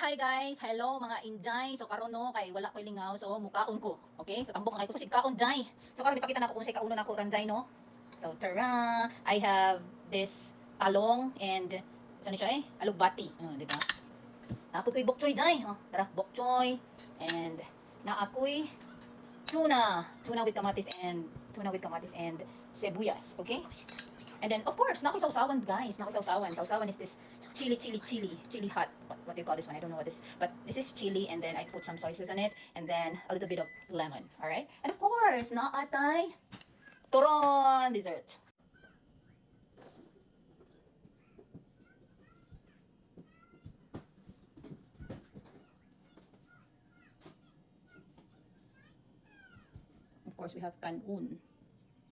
hi guys. Hello mga Inday. So karon no kay wala koy lingaw so mukaon ko. Okay? So tambok kay ko sa kaon jay. So karon ipakita nako kung say kauno nako ran jay no. So tara, I have this talong and saan siya alugbati. Di ba? Naapod ko'y bok choy jay. Tara, bok choy and naakoy tuna with kamatis and sibuyas. Okay? And then, of course, nakoy sausawan, guys. Nakoy sausawan. Sausawan is this chili hot. What do you call this one? I don't know what this. But this is chili, and then I put some soy sauce on it, and then a little bit of lemon. All right. And of course, naatay turon dessert. Of course, we have kanun.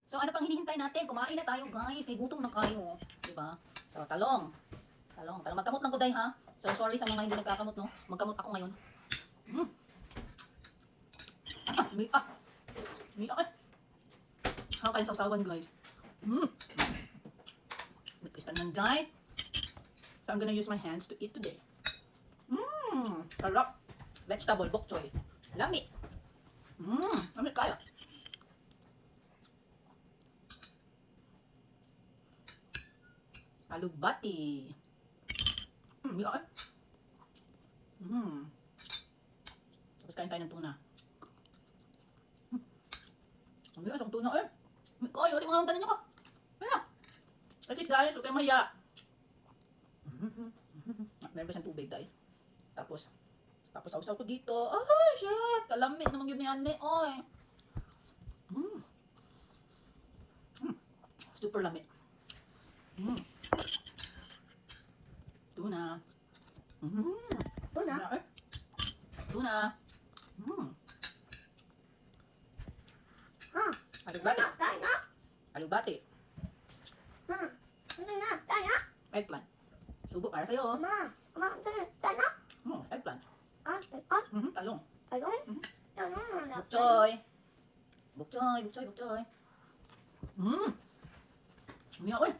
So, ano pang hinihintay natin? Kumain na tayo, guys. May gutom na kayo. Diba? So, talong. Magkamot lang ko, day, ha? So, sorry sa mga hindi nagkakamot, no? Magkamot ako ngayon. Mika. Saan kayong sausawan, guys? Bitis pa ng dry. So, I'm gonna use my hands to eat today. Sarap. Vegetable, bok choy. Lami. Lami kaya. Alugbati. Yan. Tapos kain tayo ng tuna. Ang bigas ang tuna eh. May kayo, di mga ganun nyo ka. Ayan. That's it guys, huwag kayong mahiya. Meron pa siyang tubig tayo. Tapos sausaw ko dito. Ay, shit! Kalamit naman yun ni Anne. Oy. Super lamit. Tuna. Tuna. Alugbati. Alugbati. Eggplant. Subo para sa'yo. Eggplant. Talong. Bukchoy. Umiyak eh.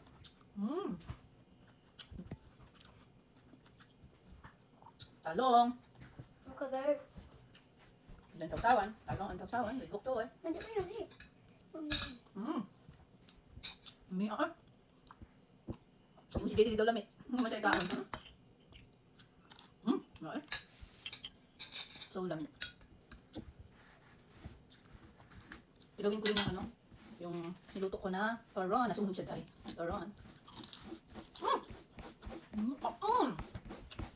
Talong. Dan sausawan. Talong ang sausawan. May bukchoy. Umiyak eh. Kung sige dito lamit. Masay kaon. Umiyak eh. So lamit. Ilawin ko yung yung niluto ko na turon. Nasunog siya tayo. Turon.